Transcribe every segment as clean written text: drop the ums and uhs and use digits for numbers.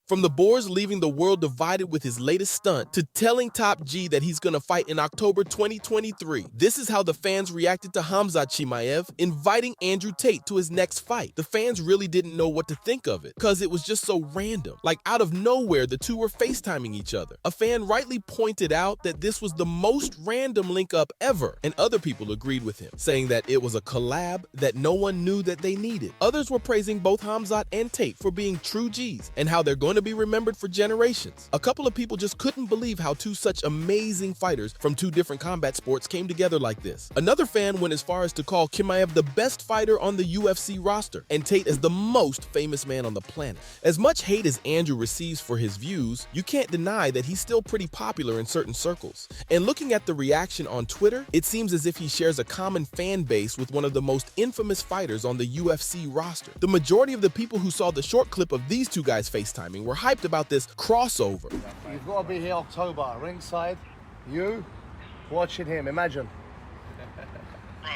From the Boers leaving the world divided with his latest stunt to telling Top G that he's gonna fight in October 2023. This is how the fans reacted to Khamzat Chimaev inviting Andrew Tate to his next fight. The fans really didn't know what to think of it, cause it was just so random. Like out of nowhere, the two were FaceTiming each other. A fan rightly pointed out that this was the most random link up ever, and other people agreed with him, saying that it was a collab that no one knew that they needed. Others were praising both Khamzat and Tate for being true G's and how they're going to be remembered for generations. A couple of people just couldn't believe how two such amazing fighters from two different combat sports came together like this. Another fan went as far as to call Chimaev the best fighter on the UFC roster and Tate as the most famous man on the planet. As much hate as Andrew receives for his views, you can't deny that he's still pretty popular in certain circles. And looking at the reaction on Twitter, it seems as if he shares a common fan base with one of the most infamous fighters on the UFC roster. The majority of the people who saw the short clip of these two guys FaceTiming were hyped about this crossover. You've got to be here October, ringside, you, watching him, imagine. Bro,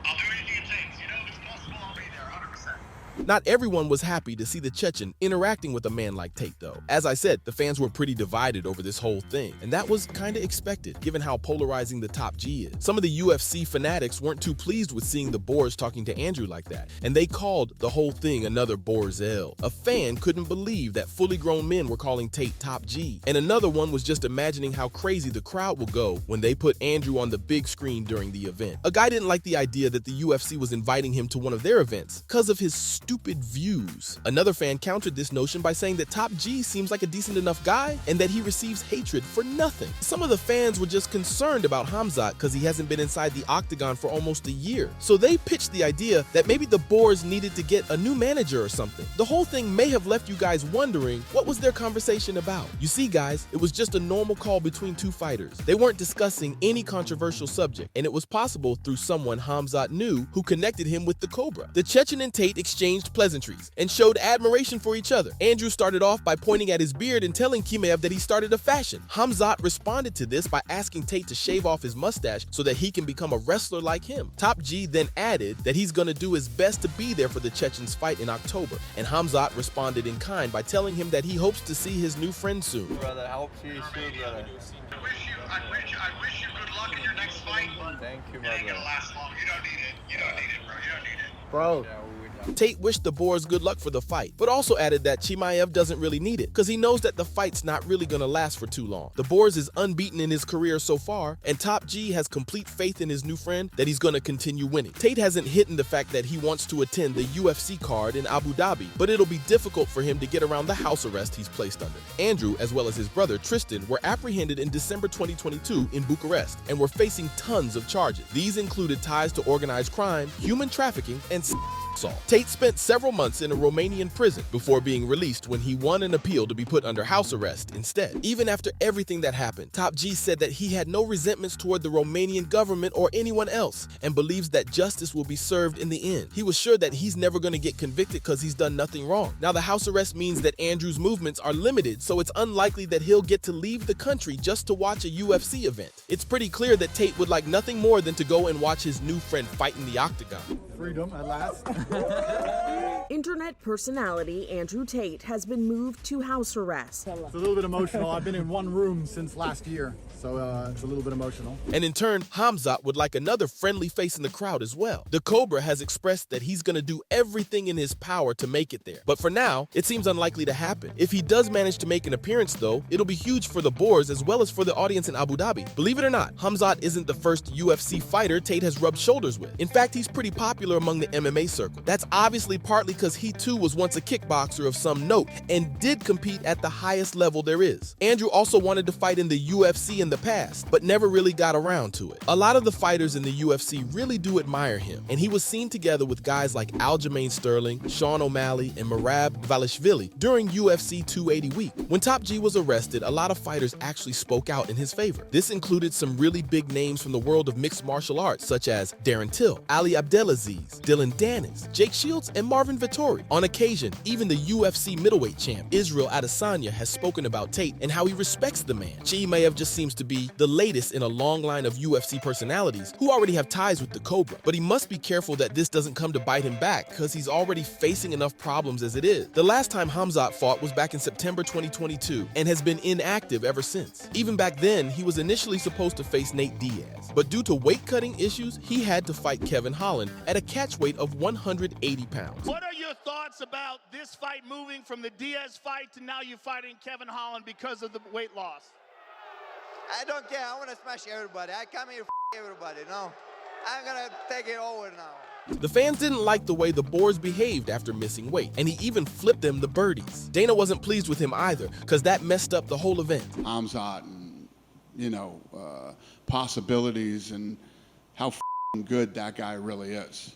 I'll do anything it takes, you know, if it's possible, I'll be there 100%. Not everyone was happy to see the Chechen interacting with a man like Tate, though. As I said, the fans were pretty divided over this whole thing, and that was kinda expected, given how polarizing the Top G is. Some of the UFC fanatics weren't too pleased with seeing the Boers talking to Andrew like that, and they called the whole thing another Boerzel. A fan couldn't believe that fully grown men were calling Tate Top G, and another one was just imagining how crazy the crowd will go when they put Andrew on the big screen during the event. A guy didn't like the idea that the UFC was inviting him to one of their events because of his stupid views. Another fan countered this notion by saying that Top G seems like a decent enough guy and that he receives hatred for nothing. Some of the fans were just concerned about Khamzat because he hasn't been inside the octagon for almost a year. So they pitched the idea that maybe the Boers needed to get a new manager or something. The whole thing may have left you guys wondering, what was their conversation about? You see guys, it was just a normal call between two fighters. They weren't discussing any controversial subject, and it was possible through someone Khamzat knew who connected him with the Cobra. The Chechen and Tate exchanged pleasantries and showed admiration for each other. Andrew started off by pointing at his beard and telling Chimaev that he started a fashion. Khamzat responded to this by asking Tate to shave off his mustache so that he can become a wrestler like him. Top G then added that he's gonna do his best to be there for the Chechen's fight in October, and Khamzat responded in kind by telling him that he hopes to see his new friend soon. Brother, I hope to see you soon, brother. I wish you good luck in your next fight. Thank you, It my ain't gonna brother. last long. You don't need it. You don't need it, bro. You don't need it. Bro, Yeah, we will. Tate wished the Boers good luck for the fight, but also added that Chimaev doesn't really need it because he knows that the fight's not really gonna last for too long. The Boers is unbeaten in his career so far, and Top G has complete faith in his new friend that he's gonna continue winning. Tate hasn't hidden the fact that he wants to attend the UFC card in Abu Dhabi, but it'll be difficult for him to get around the house arrest he's placed under. Andrew, as well as his brother Tristan, were apprehended in December 2022 in Bucharest and were facing tons of charges. These included ties to organized crime, human trafficking, and assault. Tate spent several months in a Romanian prison before being released when he won an appeal to be put under house arrest instead. Even after everything that happened, Top G said that he had no resentments toward the Romanian government or anyone else and believes that justice will be served in the end. He was sure that he's never going to get convicted because he's done nothing wrong. Now, the house arrest means that Andrew's movements are limited, so it's unlikely that he'll get to leave the country just to watch a UFC event. It's pretty clear that Tate would like nothing more than to go and watch his new friend fight in the octagon. Freedom at last. Internet personality Andrew Tate has been moved to house arrest. It's a little bit emotional. I've been in one room since last year, so it's a little bit emotional. And in turn, Khamzat would like another friendly face in the crowd as well. The Cobra has expressed that he's gonna do everything in his power to make it there. But for now, it seems unlikely to happen. If he does manage to make an appearance though, it'll be huge for the Boers as well as for the audience in Abu Dhabi. Believe it or not, Khamzat isn't the first UFC fighter Tate has rubbed shoulders with. In fact, he's pretty popular among the MMA circle. That's obviously partly because he too was once a kickboxer of some note and did compete at the highest level there is. Andrew also wanted to fight in the UFC in the past, but never really got around to it. A lot of the fighters in the UFC really do admire him, and he was seen together with guys like Aljamain Sterling, Sean O'Malley, and Merab Dvalishvili during UFC 280 week. When Top G was arrested, a lot of fighters actually spoke out in his favor. This included some really big names from the world of mixed martial arts, such as Darren Till, Ali Abdelaziz, Dylan Dennis, Jake Shields, and Marvin Vettori. On occasion, even the UFC middleweight champ Israel Adesanya has spoken about Tate and how he respects the man. Chimaev just seems to be the latest in a long line of UFC personalities who already have ties with the Cobra. But he must be careful that this doesn't come to bite him back, because he's already facing enough problems as it is. The last time Khamzat fought was back in September 2022 and has been inactive ever since. Even back then, he was initially supposed to face Nate Diaz, but due to weight-cutting issues, he had to fight Kevin Holland at a catch weight of 180 pounds. What are your thoughts about this fight moving from the Diaz fight to now you fighting Kevin Holland because of the weight loss? I don't care. I want to smash everybody. I come here to everybody. No, I'm gonna take it over now. The fans didn't like the way the Boers behaved after missing weight, and he even flipped them the birdies. Dana wasn't pleased with him either, because that messed up the whole event. Khamzat and, possibilities and how good that guy really is,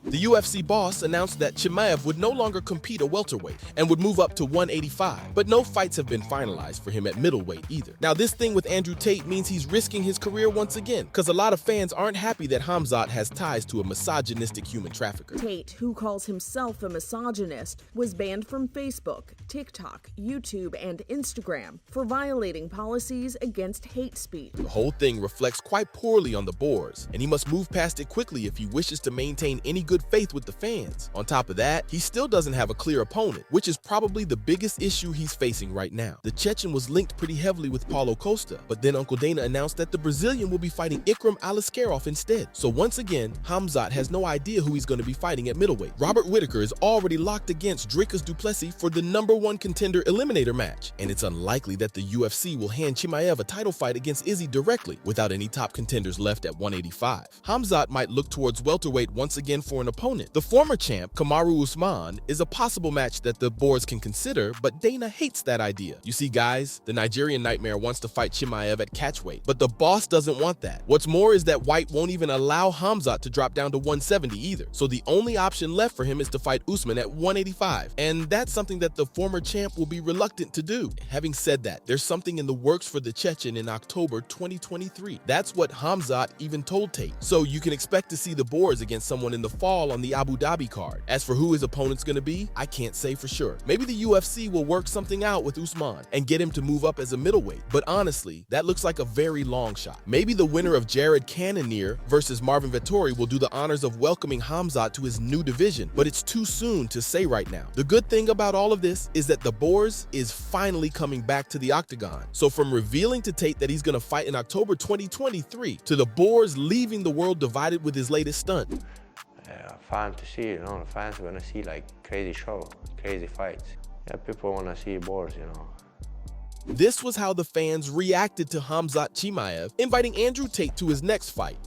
The UFC boss announced that Chimaev would no longer compete at welterweight and would move up to 185, but no fights have been finalized for him at middleweight either. Now, this thing with Andrew Tate means he's risking his career once again, because a lot of fans aren't happy that Khamzat has ties to a misogynistic human trafficker. Tate, who calls himself a misogynist, was banned from Facebook, TikTok, YouTube, and Instagram for violating policies against hate speech. The whole thing reflects quite poorly on the Boers, and he must move past it quickly if he wishes to maintain any good faith with the fans. On top of that, he still doesn't have a clear opponent, which is probably the biggest issue he's facing right now. The Chechen was linked pretty heavily with Paulo Costa, but then Uncle Dana announced that the Brazilian will be fighting Ikram Aliskerov instead. So once again, Khamzat has no idea who he's going to be fighting at middleweight. Robert Whittaker is already locked against Dricus du Plessis for the #1 contender eliminator match, and it's unlikely that the UFC will hand Chimaev a title fight against Izzy directly without any top contenders left at 185. Khamzat might look towards welterweight once again for an opponent. The former champ, Kamaru Usman, is a possible match that the Boers can consider, but Dana hates that idea. You see, guys, the Nigerian Nightmare wants to fight Chimaev at catchweight, but the boss doesn't want that. What's more is that White won't even allow Khamzat to drop down to 170 either, so the only option left for him is to fight Usman at 185, and that's something that the former champ will be reluctant to do. Having said that, there's something in the works for the Chechen in October 2023. That's what Khamzat even told Tate, so you can expect to see the Boers against someone in the fall on the Abu Dhabi card. As for who his opponent's gonna be, I can't say for sure. Maybe the UFC will work something out with Usman and get him to move up as a middleweight, but honestly, that looks like a very long shot. Maybe the winner of Jared Cannonier versus Marvin Vettori will do the honors of welcoming Khamzat to his new division, but it's too soon to say right now. The good thing about all of this is that the Boers is finally coming back to the octagon. So from revealing to Tate that he's gonna fight in October 2023 to the Boers leaving the world divided with his latest stunt. Fun to see, the fans want to see like crazy show, crazy fights. Yeah, people want to see Boers, This was how the fans reacted to Khamzat Chimaev inviting Andrew Tate to his next fight.